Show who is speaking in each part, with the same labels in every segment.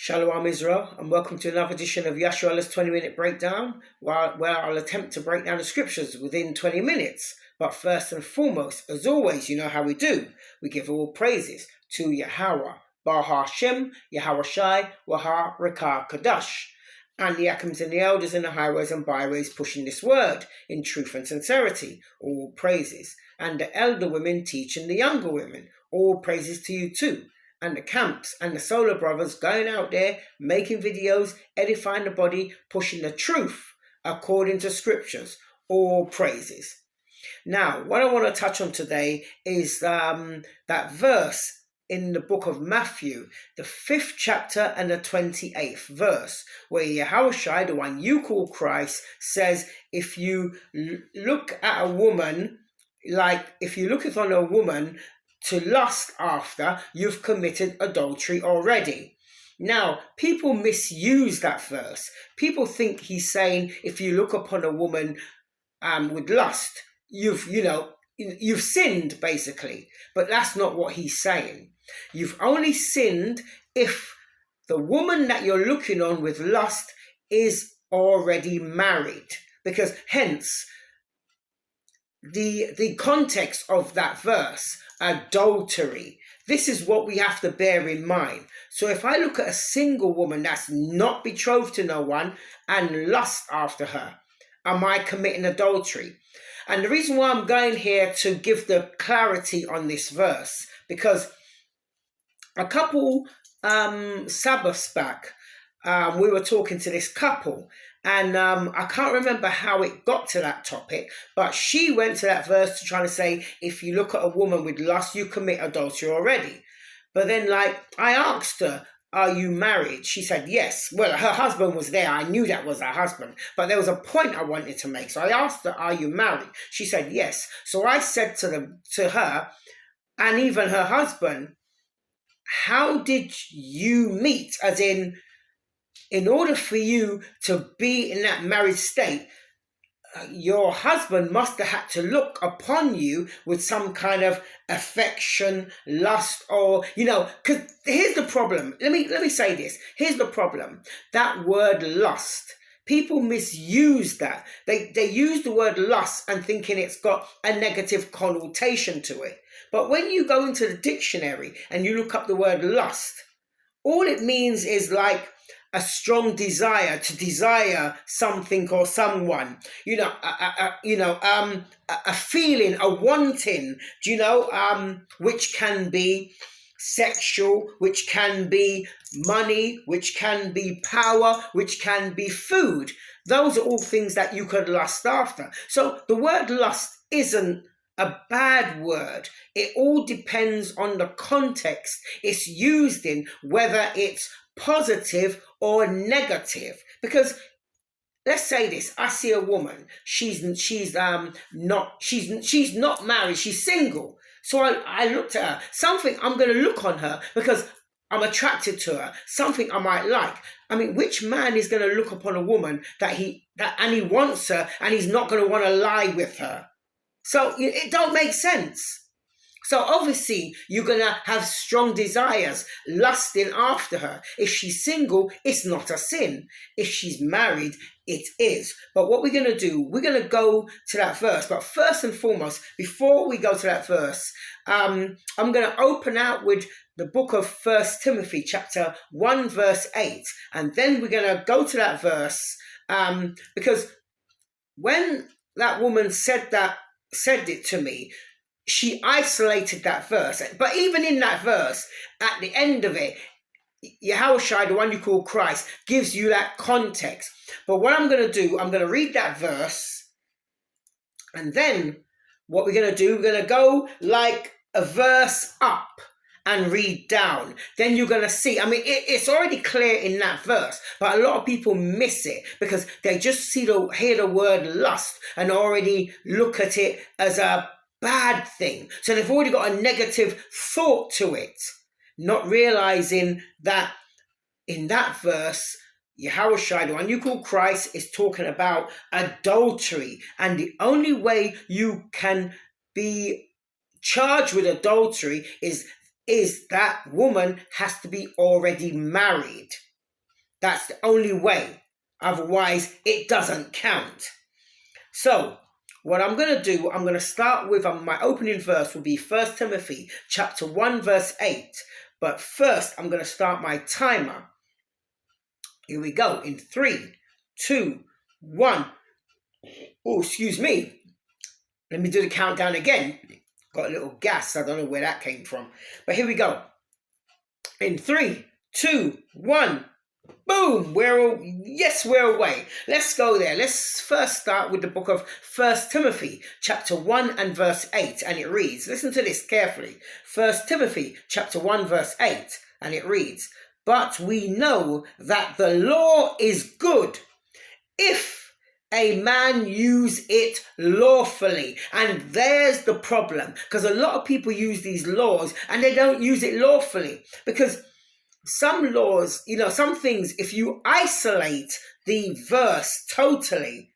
Speaker 1: Shalom Israel, and welcome to another edition of Yashua's 20-minute breakdown, where I'll attempt to break down the scriptures within 20 minutes. But first and foremost, as always, you know how we do. We give all praises to Yahweh, Baha Shem, Yahweh Shai, Waha Rekah Kadash, and the Akims and the elders in the highways and byways pushing this word in truth and sincerity. All praises. And the elder women teaching the younger women. All praises to you too. And the camps and the solar brothers going out there, making videos, edifying the body, pushing the truth according to scriptures. All praises. Now, what I want to touch on today is that verse in the book of Matthew, the 5th chapter and the 28th verse, where Yahushua, the one you call Christ, says, if you look at a woman, if you looketh on a woman to lust after, you've committed adultery already. Now, people misuse that verse. People think he's saying, if you look upon a woman with lust, you've sinned, basically. But that's not what he's saying. You've only sinned if the woman that you're looking on with lust is already married. Because hence, the context of that verse, adultery, this is what we have to bear in mind. So if I look at a single woman that's not betrothed to no one and lust after her, am I committing adultery? And the reason why I'm going here to give the clarity on this verse, because a couple Sabbaths back, we were talking to this couple, and I can't remember how it got to that topic, but she went to that verse to try to say, if you look at a woman with lust, you commit adultery already. But then, I asked her, are you married? She said yes. Well, her husband was there. I knew that was her husband. But there was a point I wanted to make. So I asked her, are you married? She said yes. So I said to her, and even her husband, how did you meet? As in order for you to be in that married state, your husband must have had to look upon you with some kind of affection, lust, or, because here's the problem. Let me say this. Here's the problem. That word lust, people misuse that. They use the word lust and thinking it's got a negative connotation to it. But when you go into the dictionary and you look up the word lust, all it means is a strong desire, to desire something or someone, a feeling, a wanting, which can be sexual, which can be money, which can be power, which can be food. Those are all things that you could lust after. So the word lust isn't a bad word. It all depends on the context it's used in, whether it's positive or negative. Because let's say this, I see a woman, she's not married, she's single. So I looked at her, something I'm going to look on her because I'm attracted to her, something I might like. I mean, which man is going to look upon a woman and he wants her and he's not going to want to lie with her? So it don't make sense. So obviously, you're going to have strong desires, lusting after her. If she's single, it's not a sin. If she's married, it is. But what we're going to do, we're going to go to that verse. But first and foremost, before we go to that verse, I'm going to open out with the book of 1 Timothy, chapter 1, verse 8. And then we're going to go to that verse, because when that woman said it to me, she isolated that verse. But even in that verse, at the end of it, Yahushua, the one you call Christ, gives you that context. But what I'm going to do, I'm going to read that verse. And then what we're going to do, we're going to go like a verse up and read down. Then you're going to see, I mean, it's already clear in that verse, but a lot of people miss it because they just hear the word lust and already look at it as a bad thing. So they've already got a negative thought to it, not realizing that in that verse, Yahushua, the one you call Christ, is talking about adultery. And the only way you can be charged with adultery is that woman has to be already married. That's the only way. Otherwise, it doesn't count. So, what I'm going to do, I'm going to start with my opening verse will be 1 Timothy chapter 1 verse 8. But first, I'm going to start my timer. Here we go. In 3, 2, 1. Oh, excuse me. Let me do the countdown again. Got a little gas. I don't know where that came from. But here we go. In 3, 2, 1. Boom! We're away. Let's go there. Let's first start with the book of 1 Timothy, chapter 1 and verse 8. And it reads, listen to this carefully. 1 Timothy, chapter 1, verse 8. And it reads, but we know that the law is good if a man use it lawfully. And there's the problem. Because a lot of people use these laws and they don't use it lawfully. Because some laws, some things, if you isolate the verse totally,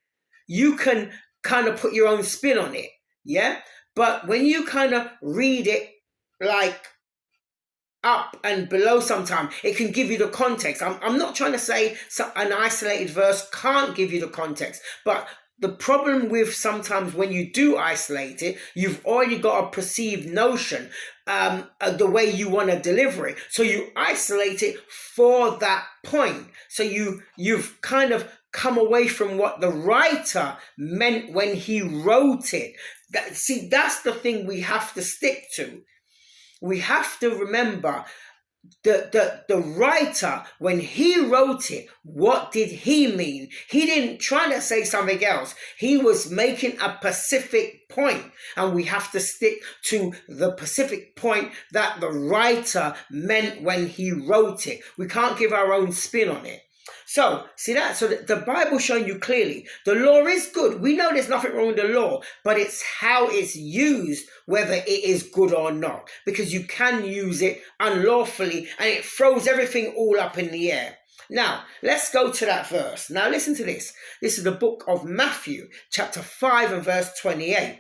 Speaker 1: you can kind of put your own spin on it, yeah? But when you kind of read it like up and below sometimes, it can give you the context. I'm not trying to say an isolated verse can't give you the context, but the problem with sometimes when you do isolate it, you've already got a perceived notion the way you want to deliver it. So you isolate it for that point. So you've kind of come away from what the writer meant when he wrote it. That's the thing we have to stick to. We have to remember the writer, when he wrote it, what did he mean? He didn't try to say something else. He was making a specific point, and we have to stick to the specific point that the writer meant when he wrote it. We can't give our own spin on it. So, see that? So the Bible showing you clearly, the law is good. We know there's nothing wrong with the law, but it's how it's used, whether it is good or not. Because you can use it unlawfully and it throws everything all up in the air. Now, let's go to that verse. Now, listen to this. This is the book of Matthew, chapter 5 and verse 28.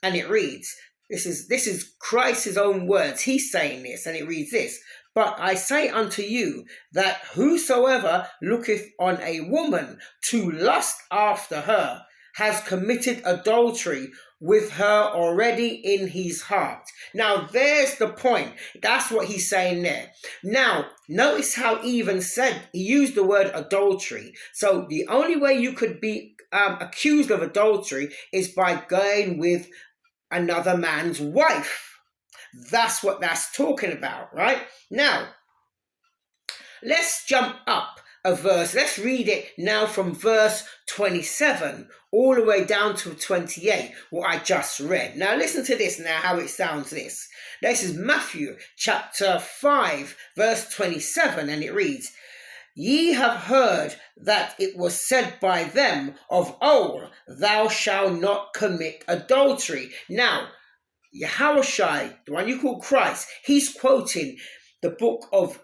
Speaker 1: And it reads, this is Christ's own words. He's saying this, and it reads this. But I say unto you that whosoever looketh on a woman to lust after her has committed adultery with her already in his heart. Now, there's the point. That's what he's saying there. Now, notice how he even said, he used the word adultery. So the only way you could be accused of adultery is by going with another man's wife. That's what that's talking about, right? Now, let's jump up a verse. Let's read it now from verse 27 all the way down to 28, what I just read. Now, listen to this now, how it sounds this. This is Matthew chapter 5, verse 27, and it reads, Ye have heard that it was said by them of old, thou shalt not commit adultery. Now, Yahushua, the one you call Christ, he's quoting the book of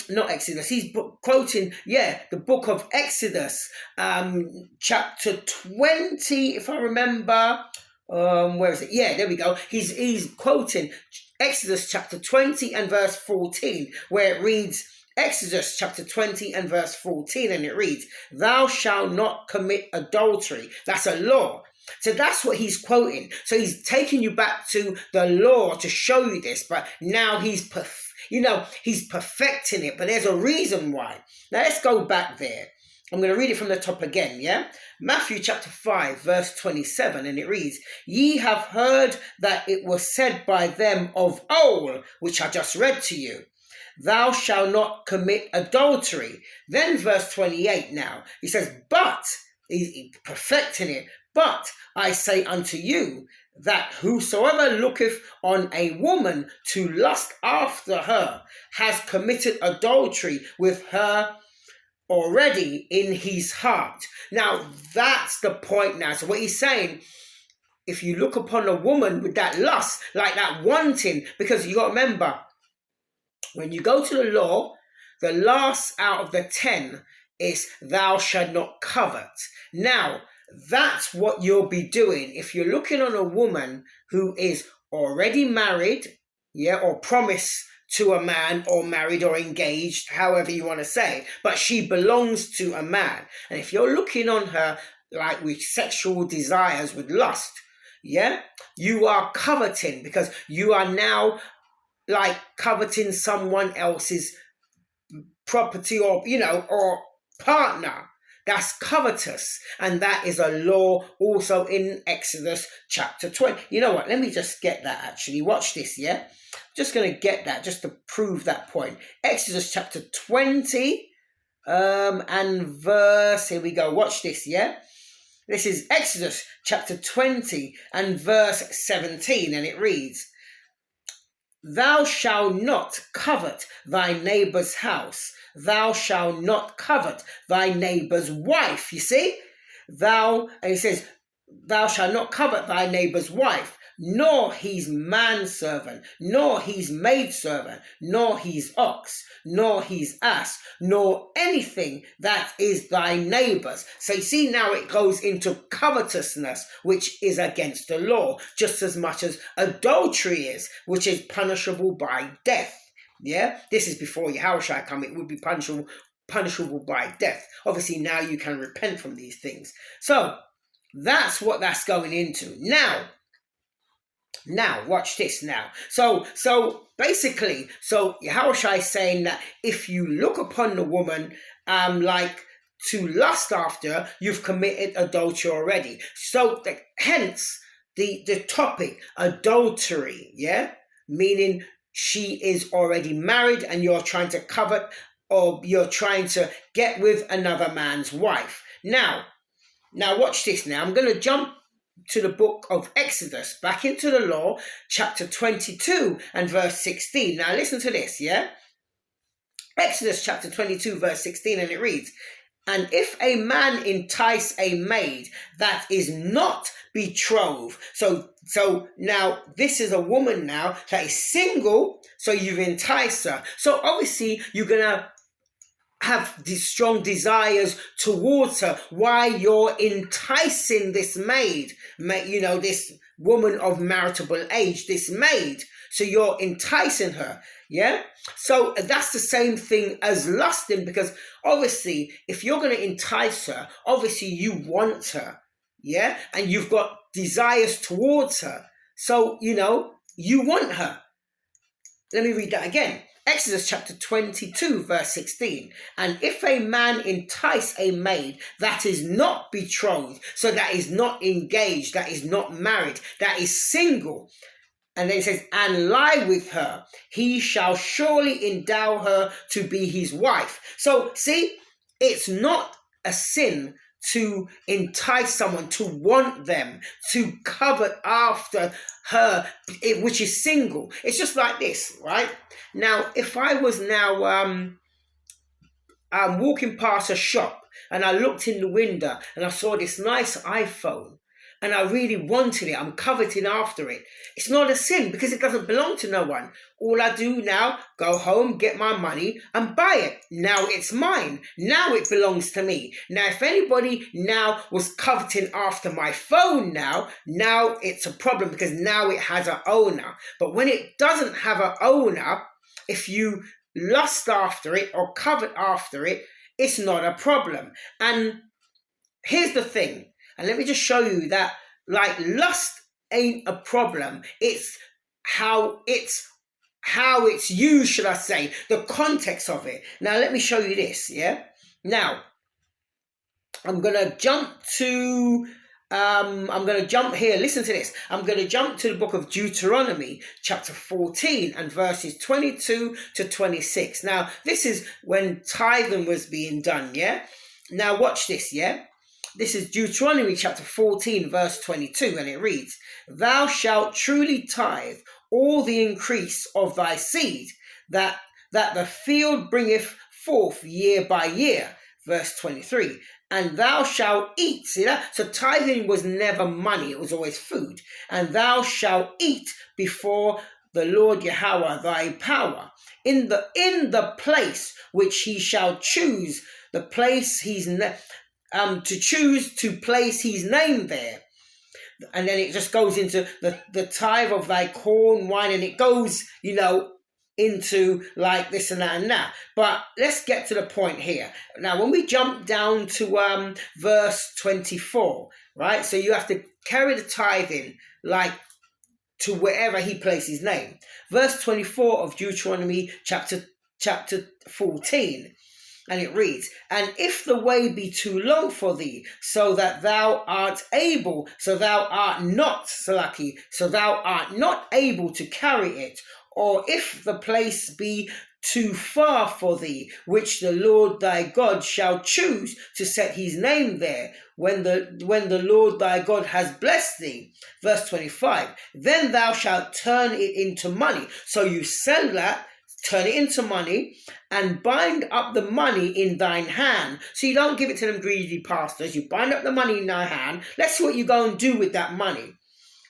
Speaker 1: not Exodus, he's quoting, the book of Exodus, chapter 20, if I remember, where is it? Yeah, there we go. He's quoting Exodus chapter 20 and verse 14, where it reads, Exodus chapter 20 and verse 14, and it reads, thou shalt not commit adultery. That's a law. So that's what he's quoting. So he's taking you back to the law to show you this, but now he's perfecting it, but there's a reason why. Now let's go back there. I'm going to read it from the top again, yeah? Matthew chapter 5, verse 27, and it reads, Ye have heard that it was said by them of old, which I just read to you, thou shalt not commit adultery. Then verse 28 now, he says, but, he's perfecting it, but I say unto you that whosoever looketh on a woman to lust after her has committed adultery with her already in his heart. Now, that's the point now. So what he's saying, if you look upon a woman with that lust, like that wanting, because you got to remember, when you go to the law, the last out of the 10 is thou shalt not covet. Now, that's what you'll be doing if you're looking on a woman who is already married, or promised to a man, or married or engaged, however you want to say, but she belongs to a man. And if you're looking on her like with sexual desires, with lust, yeah, you are coveting, because you are now like coveting someone else's property, or or partner. That's covetous, and that is a law also in Exodus chapter 20. You know what, let me just get that. Actually, watch this. Yeah, just going to get that just to prove that point. Exodus chapter 20 and verse, here we go, watch this. Yeah, this is Exodus chapter 20 and verse 17, and it reads, "Thou shalt not covet thy neighbor's house. Thou shalt not covet thy neighbor's wife." You see? And it says, "Thou shalt not covet thy neighbor's wife, nor his manservant, nor his maidservant, nor his ox, nor his ass, nor anything that is thy neighbor's." So you see, now it goes into covetousness, which is against the law, just as much as adultery is, which is punishable by death. Yeah, this is before Yahushua come. It would be punishable by death. Obviously, now you can repent from these things. So that's what that's going into. Now, watch this now. So basically, Yahushua is saying that if you look upon the woman, like to lust after, you've committed adultery already. So hence the topic, adultery, yeah? Meaning she is already married and you're trying to covet, or you're trying to get with another man's wife. Now watch this now. I'm going to jump to the book of Exodus, back into the law, chapter 22 and verse 16. Now listen to this, yeah? Exodus chapter 22 verse 16, and it reads, "And if a man entice a maid that is not betrothed," so now this is a woman now that is single, so you've enticed her. So obviously you're going to have these strong desires towards her. Why? You're enticing this maid, this woman of marriageable age, this maid. So you're enticing her, yeah? So that's the same thing as lusting, because obviously if you're going to entice her, obviously you want her, yeah? And you've got desires towards her. So, you want her. Let me read that again. Exodus chapter 22 verse 16. "And if a man entice a maid that is not betrothed," so that is not engaged, that is not married, that is single, and then it says, "and lie with her, he shall surely endow her to be his wife." So see, it's not a sin to entice someone, to want them, to covet after her, which is single. It's just like this, right? Now, if I was now walking past a shop and I looked in the window and I saw this nice iPhone and I really wanted it, I'm coveting after it. It's not a sin because it doesn't belong to no one. All I do now, go home, get my money and buy it. Now it's mine. Now it belongs to me. Now if anybody now was coveting after my phone now it's a problem because now it has an owner. But when it doesn't have an owner, if you lust after it or covet after it, it's not a problem. And here's the thing. And let me just show you that, like, lust ain't a problem. It's how it's used, should I say, the context of it. Now, let me show you this, yeah? Now, I'm going to jump here. Listen to this. I'm going to jump to the book of Deuteronomy, chapter 14 and verses 22 to 26. Now, this is when tithing was being done, yeah? Now, watch this, yeah? This is Deuteronomy chapter 14, verse 22, and it reads, "Thou shalt truly tithe all the increase of thy seed, that the field bringeth forth year by year." Verse 23, "And thou shalt eat." See that? So tithing was never money, it was always food. "And thou shalt eat before the Lord Yahweh thy power, in the place which he shall choose, the place to choose to place his name there." And then it just goes into the tithe of thy corn, wine, and it goes, into like this and that and that. But let's get to the point here. Now, when we jump down to verse 24, right? So you have to carry the tithing like to wherever he placed his name. Verse 24 of Deuteronomy chapter 14. And it reads, and if the way be too long for thee, so that thou art able, so thou art not, Salaki, so thou art not able to carry it, or if the place be too far for thee, which the Lord thy God shall choose to set his name there, when the Lord thy God has blessed thee. Verse 25, then thou shalt turn it into money. So you sell that, turn it into money, and bind up the money in thine hand. So you don't give it to them greedy pastors. You bind up the money in thy hand. Let's see what you go and do with that money.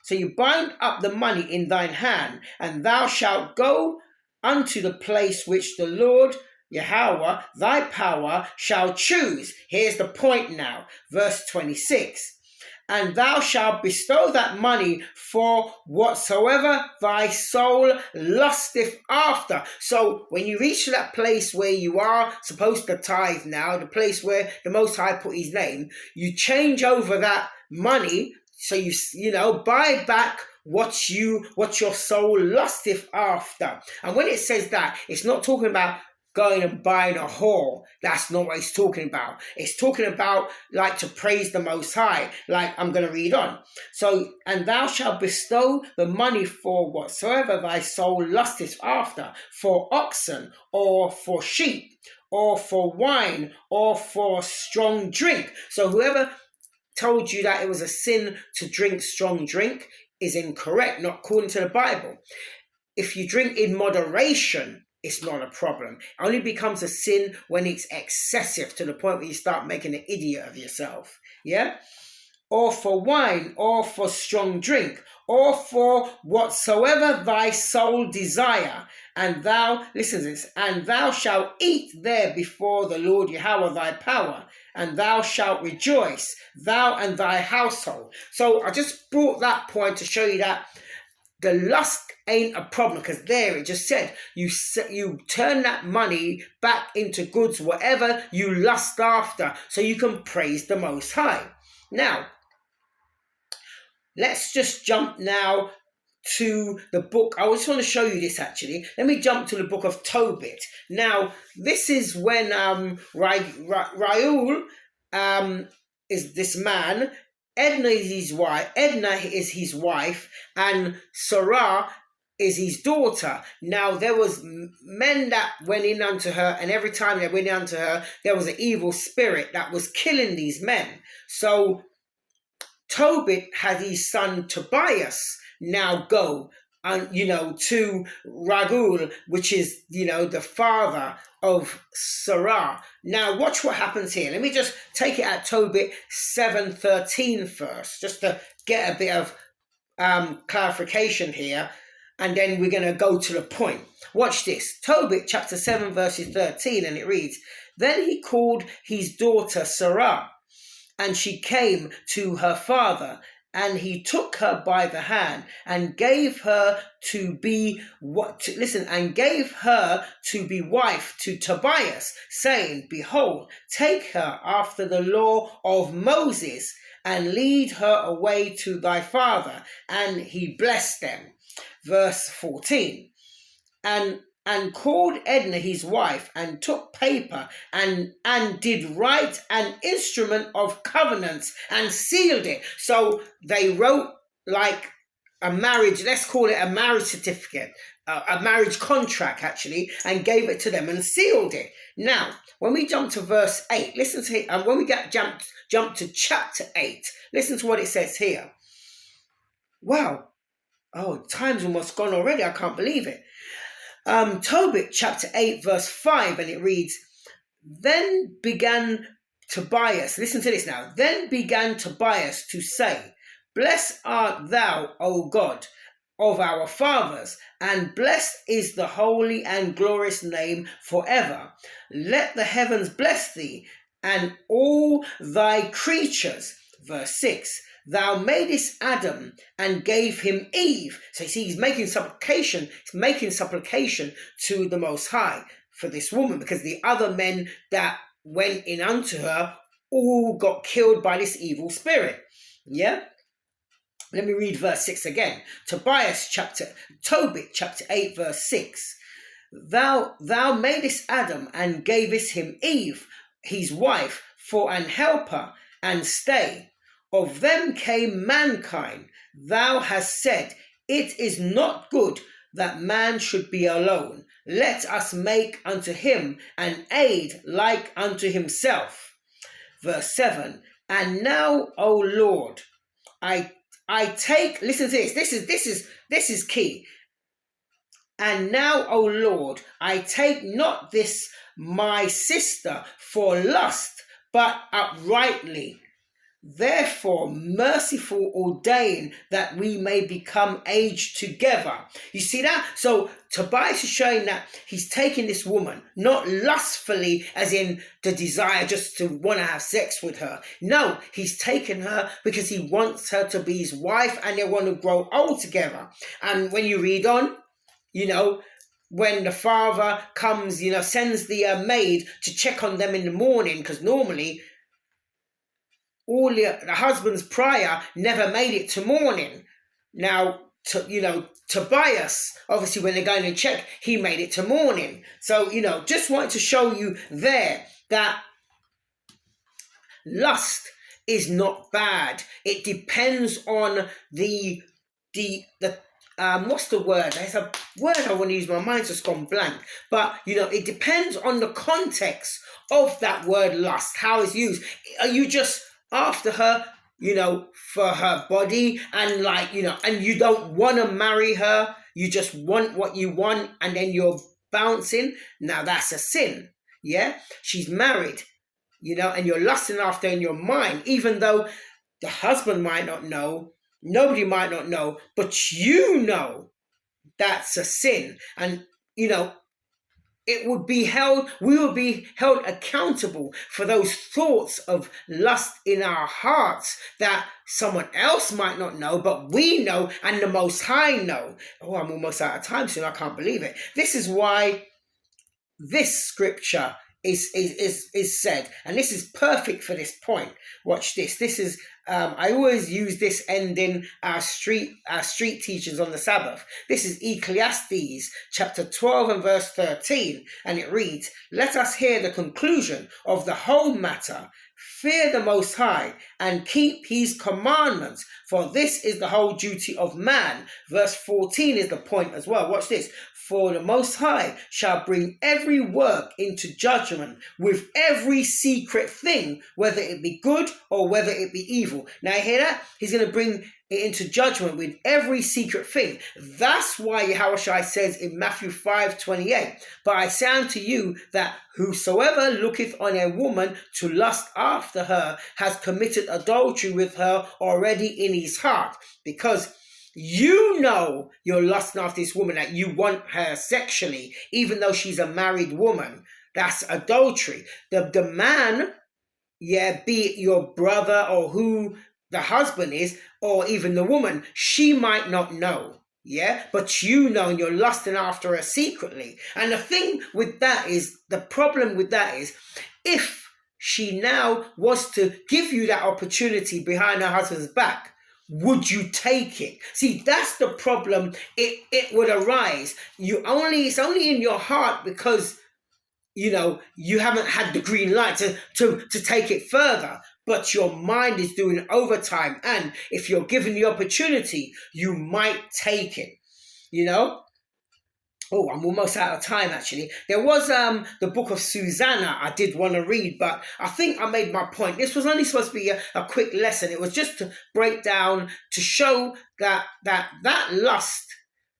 Speaker 1: So you bind up the money in thine hand, and thou shalt go unto the place which the Lord Yahweh, thy power, shall choose. Here's the point now. Verse 26. And thou shalt bestow that money for whatsoever thy soul lusteth after. So when you reach that place where you are supposed to tithe now, the place where the Most High put his name, you change over that money. So you buy back what your soul lusteth after. And when it says that, it's not talking about going and buying a whore. That's not what it's talking about. It's talking about like to praise the Most High. Like I'm going to read on. So, and thou shalt bestow the money for whatsoever thy soul lusteth after, for oxen, or for sheep, or for wine, or for strong drink. So whoever told you that it was a sin to drink strong drink is incorrect, not according to the Bible. If you drink in moderation, it's not a problem. It only becomes a sin when it's excessive to the point where you start making an idiot of yourself. Yeah? Or for wine, or for strong drink, or for whatsoever thy soul desire. And thou, listen to this, and thou shalt eat there before the Lord Yahweh thy power, and thou shalt rejoice, thou and thy household. So I just brought that point to show you that the lust ain't a problem, because there it just said you turn that money back into goods, whatever you lust after, so you can praise the Most High. Now, let's just jump now to the book. I just want to show you this actually. Let me jump to the book of Tobit. Now, this is when Raul is this man. Edna is his wife, and Sarah is his daughter. Now, there was men that went in unto her, and every time they went in unto her, there was an evil spirit that was killing these men. So Tobit had his son Tobias now go to Raguel, which is, the father of Sarah. Now, watch what happens here. Let me just take it at Tobit 7:13 first, just to get a bit of clarification here, and then we're going to go to the point. Watch this. Tobit chapter 7 verses 13, and it reads, then he called his daughter Sarah, and she came to her father, and he took her by the hand and gave her to be wife to Tobias, saying, behold, take her after the law of Moses, and lead her away to thy father. And he blessed them. Verse 14. And called Edna his wife, and took paper, and did write an instrument of covenants, and sealed it. So they wrote like a marriage, let's call it a marriage certificate, a marriage contract actually, and gave it to them and sealed it. Now, when we jump to verse 8, listen to it, and when we jump to chapter 8, listen to what it says here. Wow. Oh, time's almost gone already. I can't believe it. Tobit chapter 8 verse 5, and it reads, then began Tobias, listen to this now, then began Tobias to say, blessed art thou, O God, of our fathers, and blessed is the holy and glorious name forever. Let the heavens bless thee, and all thy creatures. Verse 6, thou madest Adam and gave him Eve. So you see, he's making supplication to the Most High for this woman, because the other men that went in unto her all got killed by this evil spirit. Yeah? Let me read verse 6 again. Tobit chapter 8 verse 6. Thou madest Adam and gavest him Eve, his wife, for an helper and stay. Of them came mankind. Thou hast said, it is not good that man should be alone. Let us make unto him an aid like unto himself. Verse 7. And now, O Lord, I take, listen to this, this is key. And now, O Lord, I take not this my sister for lust, but uprightly. Therefore, merciful ordain that we may become aged together. You see that? So Tobias is showing that he's taking this woman, not lustfully, as in the desire just to want to have sex with her. No, he's taken her because he wants her to be his wife and they want to grow old together. And when you read on, when the father comes, sends the maid to check on them in the morning, because normally all the husbands prior never made it to morning. Now, Tobias, obviously when they're going to check, he made it to morning. So, just wanted to show you there that lust is not bad. It depends on the what's the word? There's a word I want to use. My mind's just gone blank. But, it depends on the context of that word lust, how it's used. Are you just after her, for her body and and you don't want to marry her, you just want what you want and then you're bouncing? Now that's a sin. Yeah? She's married, and you're lusting after her in your mind, even though the husband might not know, nobody might not know, but that's a sin. And, we will be held accountable for those thoughts of lust in our hearts that someone else might not know, but we know and the Most High know. Oh, I'm almost out of time soon. I can't believe it. This is why this scripture is said, and this is perfect for this point. Watch this. This is I always use this ending our street teachers on the Sabbath. This is Ecclesiastes chapter 12 and verse 13, and it reads, let us hear the conclusion of the whole matter. Fear the Most High and keep his commandments, for this is the whole duty of man. Verse 14 is the point as well. Watch this. For the Most High shall bring every work into judgment with every secret thing, whether it be good or whether it be evil. Now you hear that? He's going to bring it into judgment with every secret thing. That's why Yahushua says in Matthew 5:28, but I say unto you that whosoever looketh on a woman to lust after her has committed adultery with her already in his heart. Because you're lusting after this woman, that you want her sexually, even though she's a married woman. That's adultery. The man, be it your brother or who the husband is, or even the woman, she might not know. Yeah, but and you're lusting after her secretly. And the thing with that is, the problem with that is, if she now was to give you that opportunity behind her husband's back, would you take it? See, that's the problem. It would arise. It's only in your heart because, you haven't had the green light to take it further. But your mind is doing overtime. And if you're given the opportunity, you might take it, Oh, I'm almost out of time, actually. There was the book of Susanna I did want to read, but I think I made my point. This was only supposed to be a quick lesson. It was just to break down, to show that lust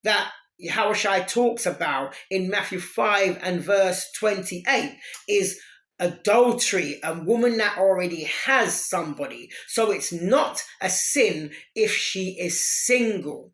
Speaker 1: that Yahushua talks about in Matthew 5 and verse 28 is adultery, a woman that already has somebody. So it's not a sin if she is single.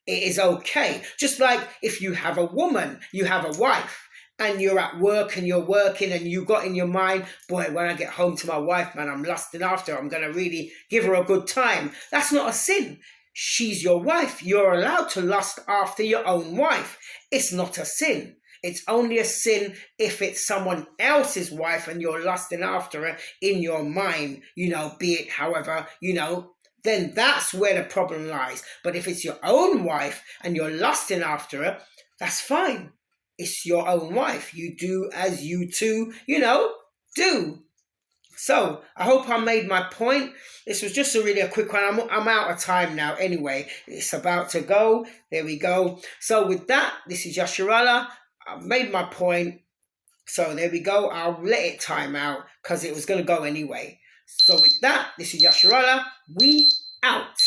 Speaker 1: It is okay. Just like if you have a woman, you have a wife. and you're at work and you're working and you got in your mind, boy, when I get home to my wife, man, I'm lusting after her. I'm going to really give her a good time. That's not a sin. She's your wife. You're allowed to lust after your own wife. It's not a sin. It's only a sin if it's someone else's wife and you're lusting after her in your mind, be it however, then that's where the problem lies. But if it's your own wife and you're lusting after her, that's fine. It's your own wife. You do as you two, do. So I hope I made my point. This was just a quick one. I'm out of time now anyway. It's about to go. There we go. So with that, this is Yasharallah. I've made my point. So there we go. I'll let it time out because it was going to go anyway. So with that, this is Yasharallah. We out.